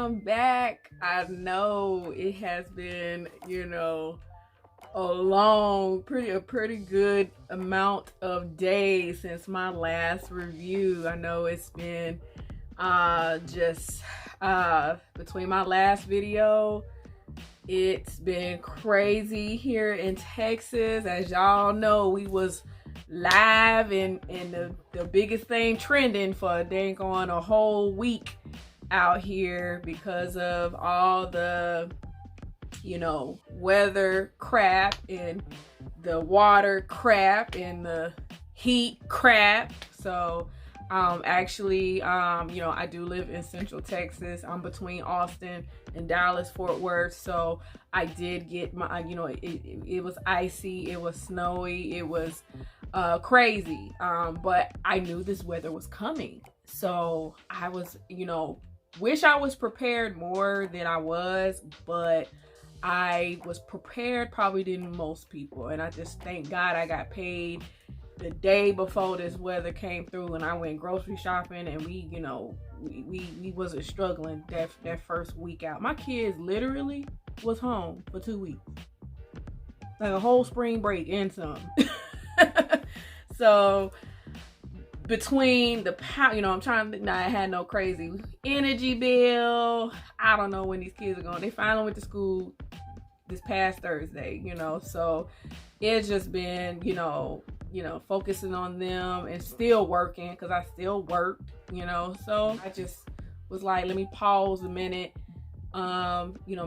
welcome back. I know it has been, a pretty good amount of days since my last review. I know it's been between my last video, it's been crazy here in Texas. As y'all know, we was live and the biggest thing trending for dang on a whole week out here because of all the weather crap and the water crap and the heat crap. So I do live in Central Texas. I'm between Austin and Dallas Fort Worth, so I did get my it was icy, it was snowy, it was crazy, but I knew this weather was coming, so I was wish I was prepared more than I was, but I was prepared probably than most people, and I just thank God I got paid the day before this weather came through, and I went grocery shopping, and we wasn't struggling that first week out. My kids literally was home for 2 weeks, like a whole spring break and some. So between the I had no crazy energy bill. I don't know when these kids are going. They finally went to school this past Thursday, so it's just been, focusing on them and still working, because I still work, so I just was like, let me pause a minute,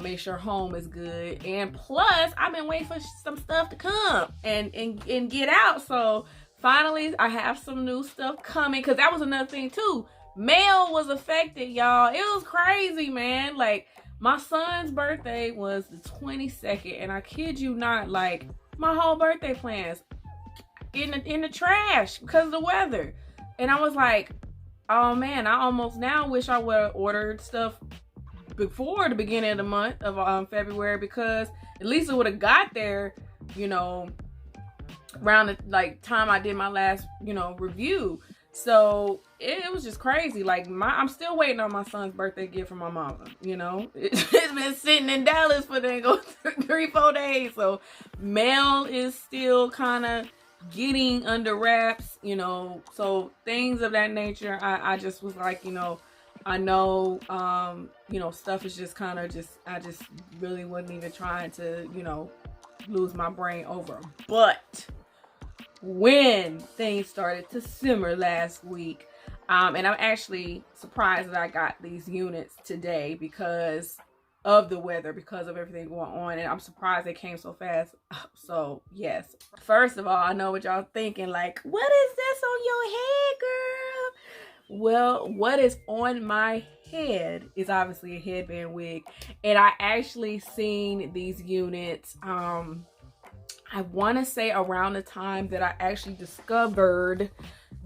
make sure home is good. And plus, I've been waiting for some stuff to come and get out. So finally, I have some new stuff coming, because that was another thing too. Mail was affected, y'all. It was crazy, man. Like, my son's birthday was the 22nd, and I kid you not, like, my whole birthday plans in the trash because of the weather. And I was like, oh man, I almost now wish I would have ordered stuff before the beginning of the month of February, because at least it would have got there, around the time I did my last review. So it was just crazy. Like, I'm still waiting on my son's birthday gift from my mama. It's been sitting in Dallas for 3-4 days. So mail is still kind of getting under wraps, so things of that nature. I just was like, I know, stuff is just kind of I just really wasn't even trying to, lose my brain over. But when things started to simmer last week, and I'm actually surprised that I got these units today because of the weather, because of everything going on, and I'm surprised they came so fast. So yes, first of all, I know what y'all thinking, like, what is this on your head, girl? Well, what is on my head is obviously a headband wig, and I actually seen these units I want to say around the time that I actually discovered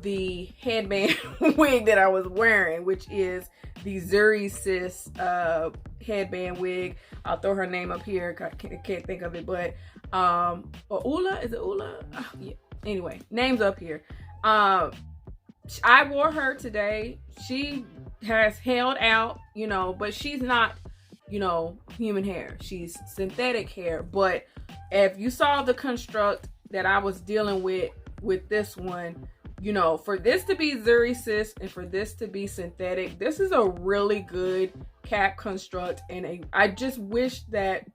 the headband wig that I was wearing, which is the Zuri Sis headband wig. I'll throw her name up here. I can't think of it, but or Ula, is it Ula? Oh, yeah. Anyway, name's up here. I wore her today. She has held out, but she's not, human hair. She's synthetic hair. But if you saw the construct that I was dealing with this one, for this to be Zuri Sis and for this to be synthetic, this is a really good cap construct. And I just wish that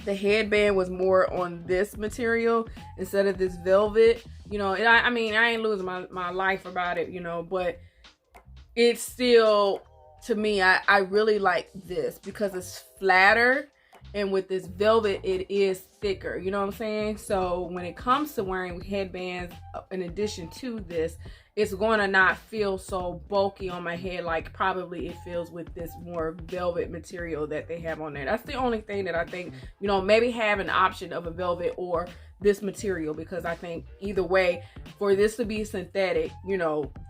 the headband was more on this material instead of this velvet, and I mean, I ain't losing my life about it, but it's still, to me, I really like this because it's flatter. And with this velvet, it is thicker. You know what I'm saying? So when it comes to wearing headbands, in addition to this, it's going to not feel so bulky on my head like probably it feels with this more velvet material that they have on there. That's the only thing that I think, maybe have an option of a velvet or this material, because I think either way, for this to be synthetic,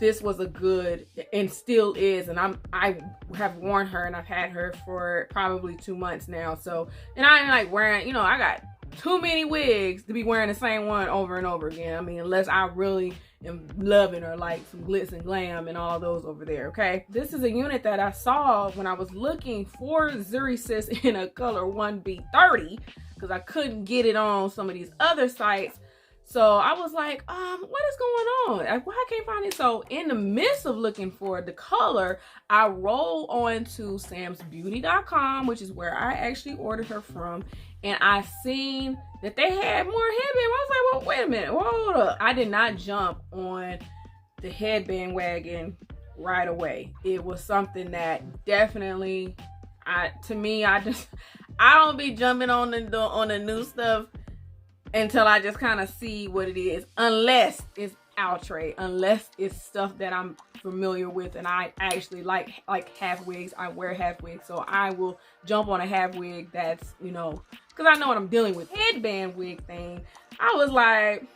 this was a good, and still is, and I have worn her and I've had her for probably 2 months now. So, and I ain't like wearing, I got too many wigs to be wearing the same one over and over again. I mean, unless I really am loving her, like some glitz and glam and all those over there, okay? This is a unit that I saw when I was looking for Zuri in a color 1B30 because I couldn't get it on some of these other sites. So I was like, what is going on? Why I can't find it? So in the midst of looking for the color, I roll on to samsbeauty.com, which is where I actually ordered her from. And I seen that they had more headband. I was like, well, wait a minute, hold up. I did not jump on the headband wagon right away. It was something that definitely, I don't be jumping on the new stuff until I just kind of see what it is, unless it's outre, unless it's stuff that I'm familiar with and I actually like half wigs. I wear half wigs, so I will jump on a half wig that's, you know, because I know what I'm dealing with. Headband wig thing, I was like,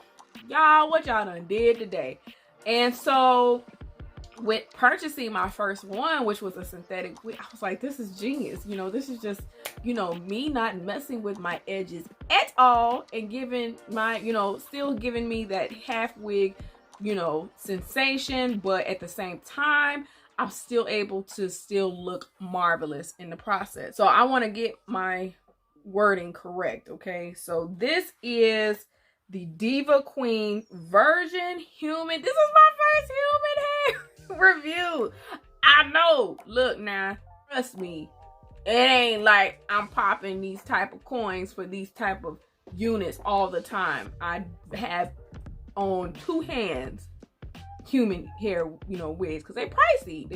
y'all, what y'all done did today? And so with purchasing my first one, which was a synthetic wig, I was like, this is genius. You know, this is just, you know, me not messing with my edges at all and giving my, you know, still giving me that half wig, you know, sensation, but at the same time, I'm still able to still look marvelous in the process. So I want to get my wording correct, okay? So this is the Diva Queen Virgin Human. This is my first human hair review. I know. Look now, trust me. It ain't like I'm popping these type of coins for these type of units all the time. I have on two hands human hair, you know, wigs, because they pricey.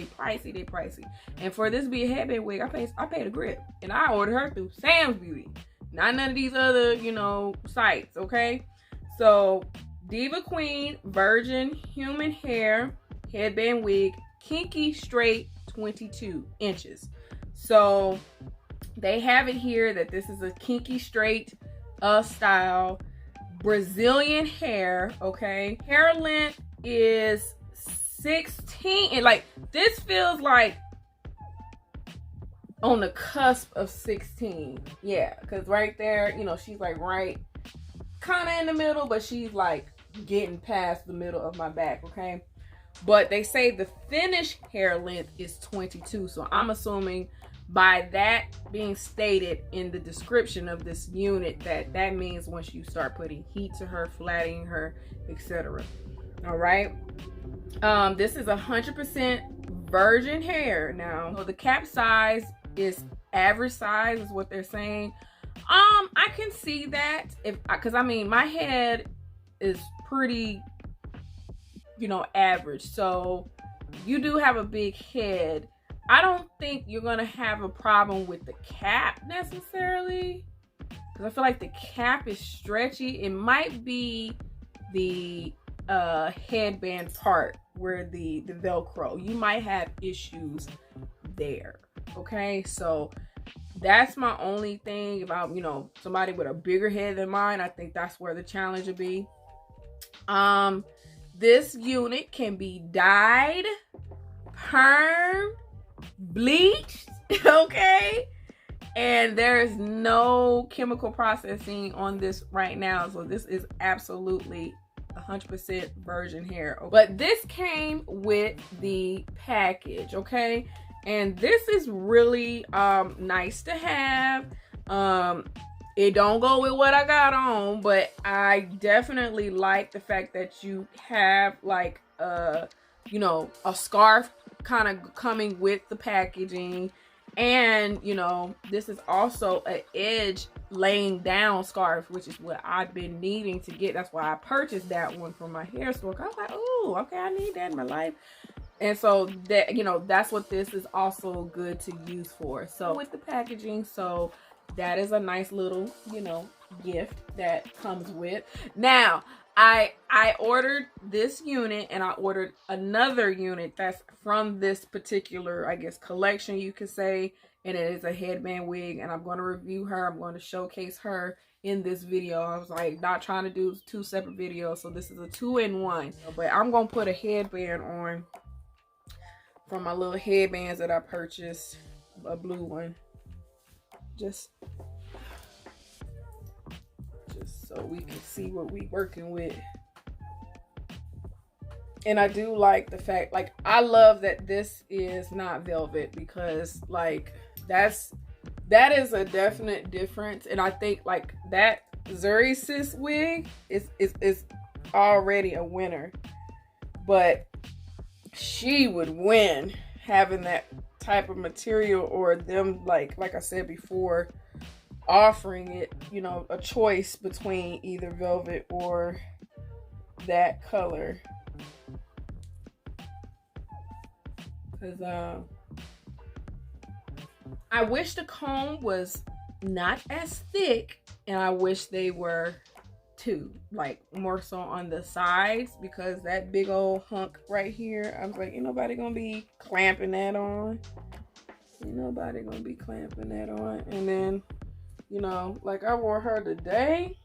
And for this to be a headband wig, I paid a grip, and I ordered her through Sam's Beauty, not none of these other, you know, sites, okay? So Diva Queen Virgin Human Hair Headband Wig, Kinky Straight, 22 inches. So they have it here that this is a Kinky Straight style Brazilian hair, okay? Hair length is 16, and like this feels like on the cusp of 16. Yeah, because right there, you know, she's like right kind of in the middle, but she's like getting past the middle of my back, okay? But they say the finished hair length is 22, so I'm assuming by that being stated in the description of this unit that means once you start putting heat to her, flattening her, etc. All right, this is 100% virgin hair. Now, so the cap size is average size is what they're saying. I can see that, because I mean my head is pretty, you know, average, so you do have a big head. I don't think you're gonna have a problem with the cap necessarily, because I feel like the cap is stretchy. It might be the headband part where the Velcro, you might have issues there, okay? So that's my only thing about, you know, somebody with a bigger head than mine. I think that's where the challenge would be. This unit can be dyed, permed, bleached, okay? And there's no chemical processing on this right now, so this is absolutely 100% virgin hair. But this came with the package, okay? And this is really nice to have. It don't go with what I got on, but I definitely like the fact that you have like you know, a scarf kind of coming with the packaging. And you know, this is also an edge laying down scarf, which is what I've been needing to get. That's why I purchased that one from my hair store. I was like, oh, okay, I need that in my life. And so that, you know, that's what this is also good to use for. So with the packaging, so that is a nice little, you know, gift that comes with. Now, I ordered this unit, and I ordered another unit that's from this particular, I guess, collection, you could say. And it is a headband wig, and I'm going to review her. I'm going to showcase her in this video. I was like not trying to do two separate videos, so this is a 2-in-1. But I'm going to put a headband on from my little headbands that I purchased, a blue one. Just just so we can see what we working with. And I do like the fact, like, I love that this is not velvet, because like that is a definite difference. And I think like that Zuri Sis wig is already a winner, but she would win having that type of material, or them, like I said before, offering it, you know, a choice between either velvet or that color. Because I wish the comb was not as thick, and I wish they were too, like more so on the sides, because that big old hunk right here, I was like, ain't nobody gonna be clamping that on. Ain't nobody gonna be clamping that on. And then, you know, like I wore her today.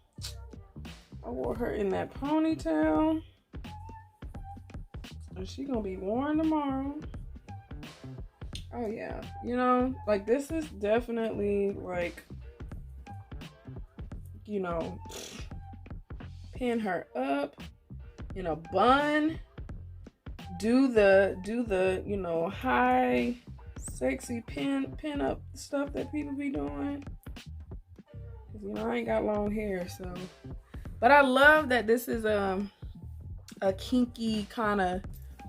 I wore her in that ponytail, and she gonna be worn tomorrow. Oh yeah, you know, like this is definitely like, you know, pin her up in a bun, do the you know, high sexy pin up stuff that people be doing. You know, I ain't got long hair, so. But I love that this is a kinky kind of,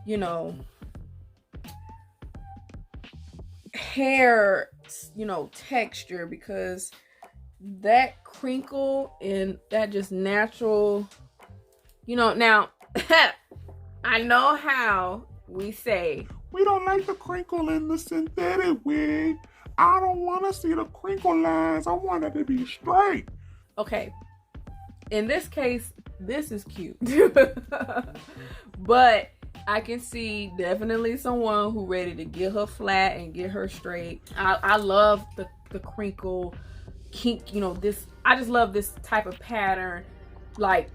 you know, hair, you know, texture, because that crinkle and that just natural, you know. Now I know how we say we don't like the crinkle in the synthetic wig. I don't want to see the crinkle lines. I want it to be straight. Okay, in this case, this is cute. But I can see definitely someone who ready to get her flat and get her straight. I love the crinkle kink, you know, this, I just love this type of pattern. Like,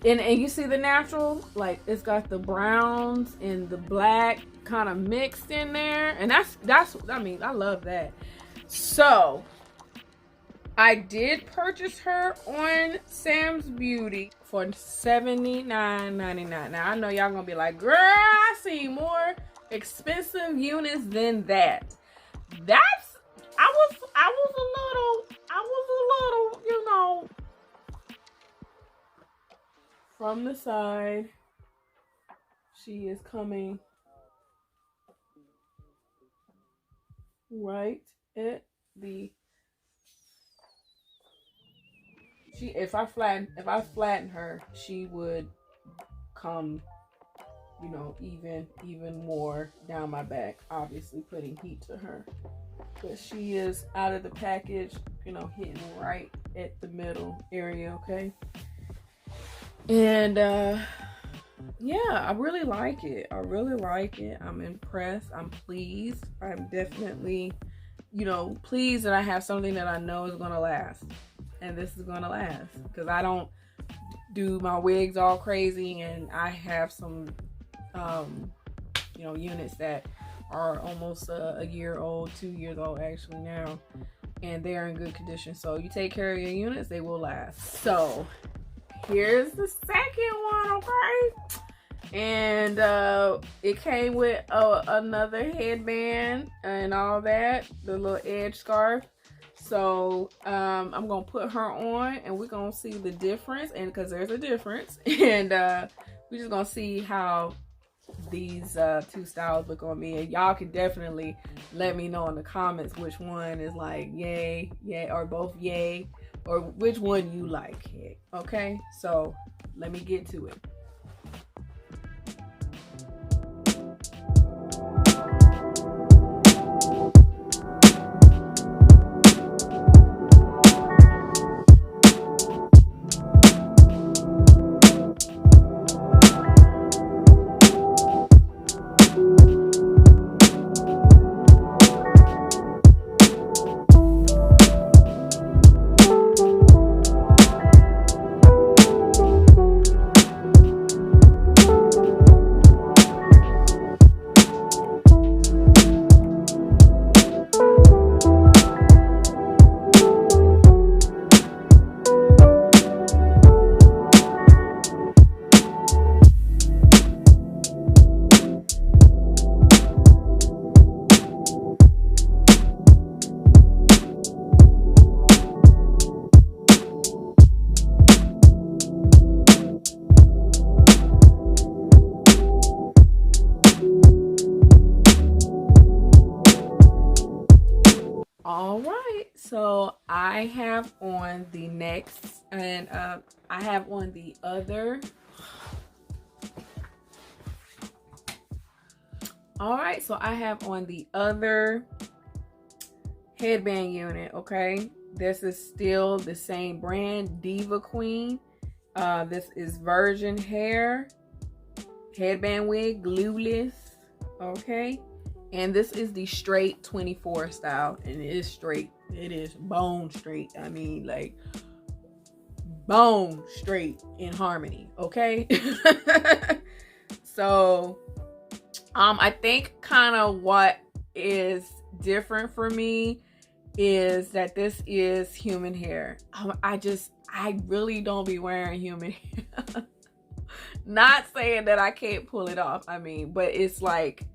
and you see the natural, like it's got the browns and the black kind of mixed in there, and that's I mean, I love that. So I did purchase her on Sam's Beauty for $79.99. Now I know y'all gonna be like, girl, I see more expensive units than that. That's, I was a little, you know, from the side. She is coming right at the, if I flatten her, she would come, you know, even more down my back, obviously putting heat to her. But she is out of the package, you know, hitting right at the middle area, okay? And yeah, I really like it. I really like it. I'm impressed. I'm pleased. I'm definitely, you know, pleased that I have something that I know is gonna last. And this is gonna last, because I don't do my wigs all crazy, and I have some you know, units that are almost a year old, 2 years old actually now, and they're in good condition. So you take care of your units, they will last. So here's the second one, okay? And it came with another headband and all that, the little edge scarf. So I'm gonna put her on, and we're gonna see the difference, and because there's a difference, and we're just gonna see how these two styles look on me. And y'all can definitely let me know in the comments which one is like yay, or both yay, or which one you like. Okay, so let me get to it. All right, so I have on the next, and I have on the other. All right, so I have on the other headband unit. Okay, this is still the same brand, Diva Queen. This is virgin hair headband wig, glueless. Okay, and this is the straight 24 style, and it is straight. It is bone straight. I mean, like bone straight in harmony. Okay. So I think kind of what is different for me is that this is human hair. I really don't be wearing human hair. Not saying that I can't pull it off. I mean, but it's like,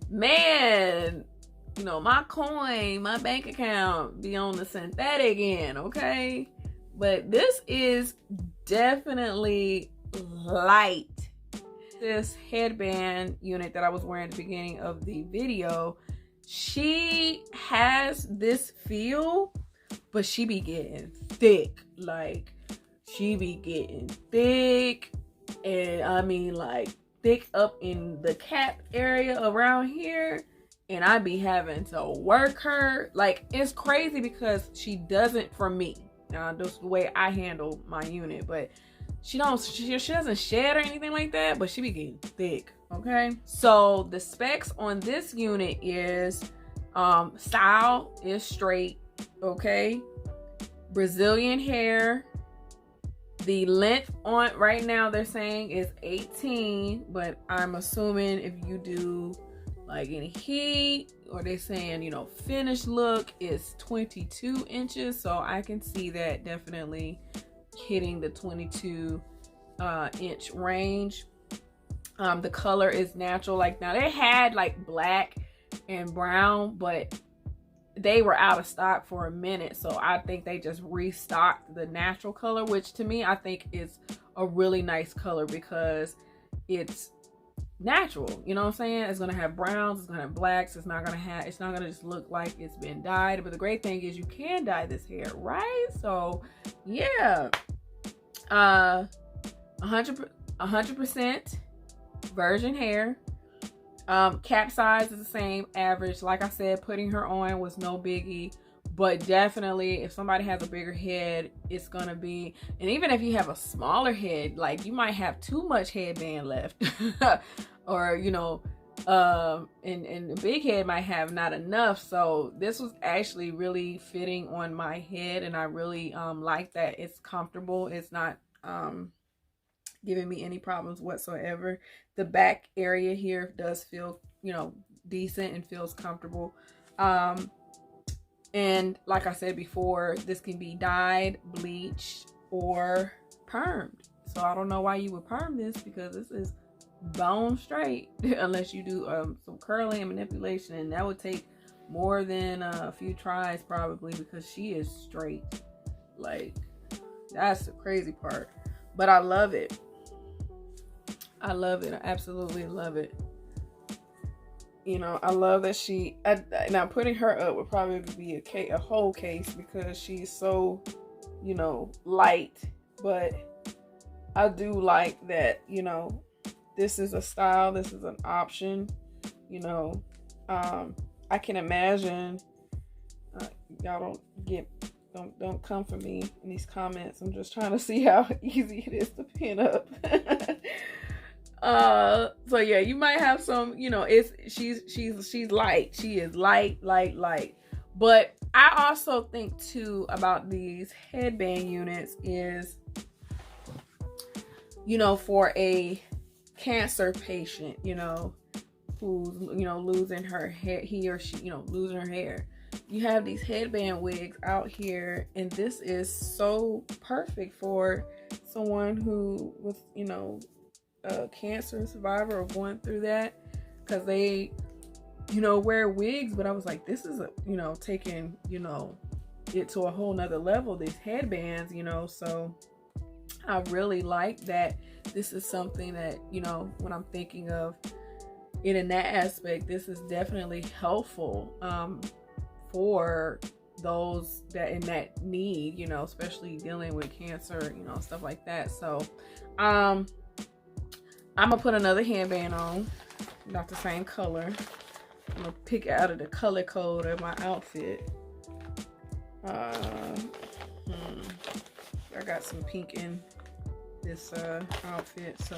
man, you know, my coin, my bank account be on the synthetic end, okay? But this is definitely light. This headband unit that I was wearing at the beginning of the video, she has this feel, but she be getting thick. Like, she be getting thick, and I mean like thick up in the cap area around here, and I be having to work her. Like, it's crazy because she doesn't, for me, now that's the way I handle my unit, but she doesn't shed or anything like that, but she be getting thick. Okay, so the specs on this unit is style is straight. Okay, Brazilian hair. The length on right now they're saying is 18, but I'm assuming if you do like any heat, or they're saying, you know, finished look, is 22 inches. So I can see that definitely hitting the 22 inch range. The color is natural. Like, now they had like black and brown, but they were out of stock for a minute, so I think they just restocked the natural color, which to me I think is a really nice color because it's natural. You know what I'm saying? It's gonna have browns, it's gonna have blacks, it's not gonna just look like it's been dyed. But the great thing is you can dye this hair, right? So yeah, 100% virgin hair. Cap size is the same, average. Like I said, putting her on was no biggie, but definitely if somebody has a bigger head, it's gonna be, and even if you have a smaller head, like you might have too much headband left or you know, and the big head might have not enough. So this was actually really fitting on my head, and I really like that it's comfortable. It's not giving me any problems whatsoever. The back area here does feel, you know, decent and feels comfortable. And like I said before, this can be dyed, bleached, or permed. So I don't know why you would perm this, because this is bone straight unless you do some curling and manipulation, and that would take more than a few tries probably, because she is straight. Like, that's the crazy part. But I love it. I love it. I absolutely love it. You know, I love that now putting her up would probably be a whole case, because she's so, you know, light. But I do like that, you know, this is a style, this is an option. You know, I can imagine, y'all don't come for me in these comments. I'm just trying to see how easy it is to pin up. So yeah, you might have some, you know, she's light. She is light. But I also think too about these headband units is, you know, for a cancer patient, you know, who's, you know, losing her hair, he or she, you know, losing her hair. You have these headband wigs out here, and this is so perfect for someone who was, you know, a cancer survivor or going through that, because they, you know, wear wigs. But I was like, this is a, you know, taking, you know, it to a whole nother level, these headbands, you know. So I really like that this is something that, you know, when I'm thinking of it in that aspect, this is definitely helpful for those that in that need, you know, especially dealing with cancer, you know, stuff like that. So I'm gonna put another headband on, not the same color. I'm gonna pick out of the color code of my outfit. I got some pink in this outfit, so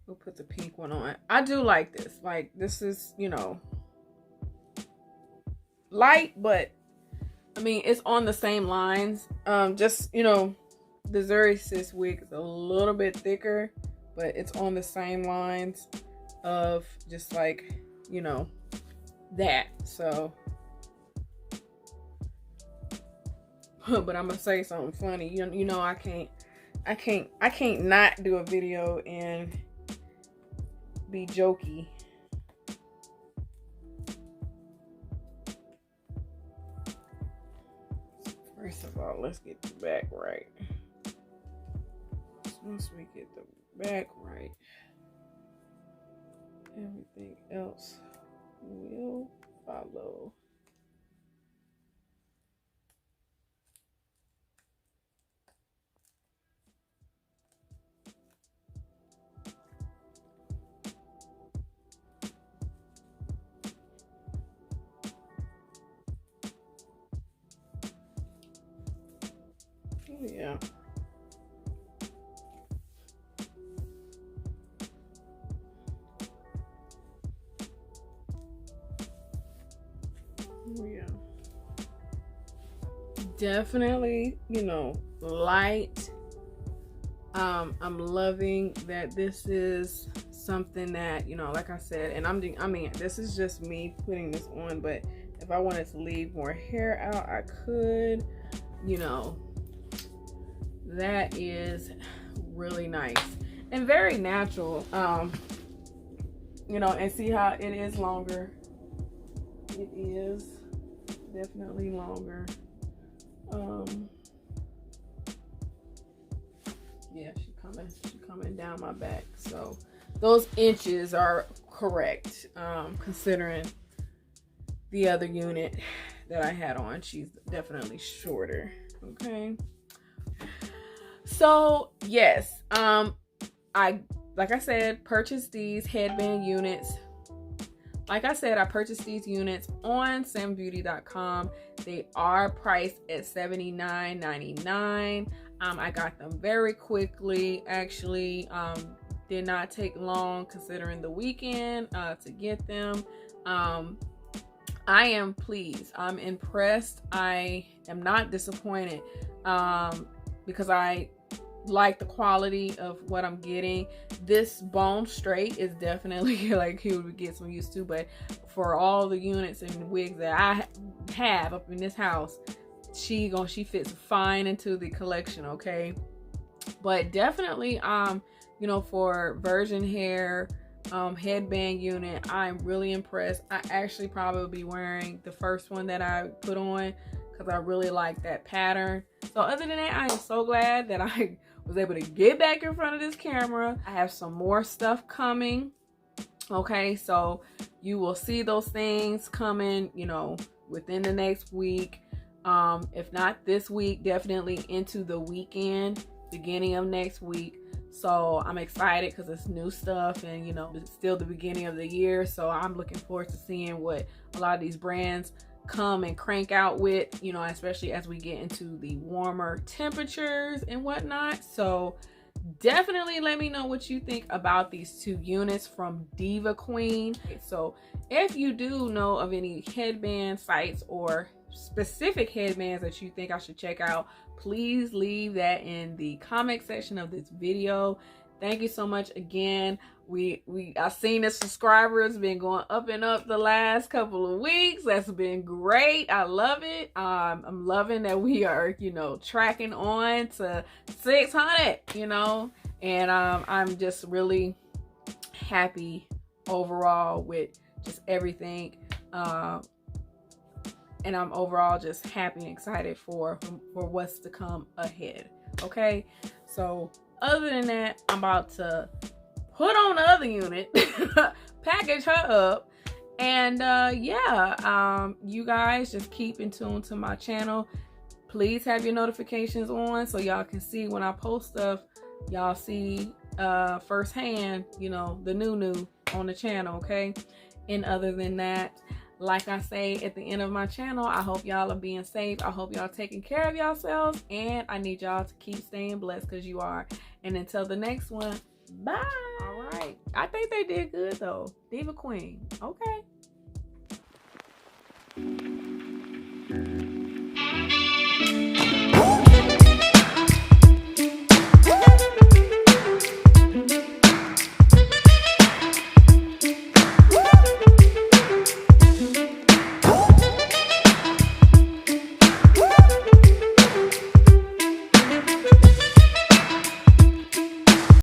we'll put the pink one on. I do like this. Like, this is, you know, light, but I mean, it's on the same lines. Just, you know, the Zuri Sis wig is a little bit thicker, but it's on the same lines of just like, you know, that. So, but I'm gonna say something funny. You know, I can't not do a video and be jokey. First of all, let's get the back right. Once we get the back right, everything else will follow. Yeah. Yeah. Definitely, you know, light. I'm loving that this is something that, you know, like I said, and I mean, this is just me putting this on, but if I wanted to leave more hair out, I could, you know. That is really nice and very natural. You know, and see how it is longer. It is definitely longer. Yeah, she coming down my back. So those inches are correct. Considering the other unit that I had on, she's definitely shorter. Okay. So yes, like I said, purchased these headband units. Like I said, I purchased these units on sambeauty.com. They are priced at $79.99. I got them very quickly. Actually, did not take long considering the weekend to get them. I am pleased. I'm impressed. I am not disappointed because I like the quality of what I'm getting. This bone straight is definitely like he would get some used to, but for all the units and wigs that I have up in this house, she fits fine into the collection. Okay, but definitely you know, for virgin hair headband unit, I'm really impressed. I actually probably be wearing the first one that I put on because I really like that pattern. So other than that, I am so glad that I was able to get back in front of this camera. I have some more stuff coming. Okay, so you will see those things coming, you know, within the next week. If not this week, definitely into the weekend, beginning of next week. So I'm excited because it's new stuff, and you know, it's still the beginning of the year. So I'm looking forward to seeing what a lot of these brands come and crank out with, you know, especially as we get into the warmer temperatures and whatnot. So definitely let me know what you think about these two units from Diva Queen. So if you do know of any headband sites or specific headbands that you think I should check out, please leave that in the comment section of this video. Thank you so much again. I've seen the subscribers been going up and up the last couple of weeks. That's been great. I love it. I'm loving that we are, you know, tracking on to 600, you know, and I'm just really happy overall with just everything. And I'm overall just happy and excited for what's to come ahead. Okay, so other than that, I'm about to put on the other unit, package her up, And you guys just keep in tune to my channel. Please have your notifications on so y'all can see when I post stuff. Y'all see firsthand, you know, the new on the channel, okay? And other than that, like I say at the end of my channel, I hope y'all are being safe. I hope y'all taking care of yourselves, and I need y'all to keep staying blessed, because you are. And until the next one, bye. All right, I think they did good though. Diva Queen, okay.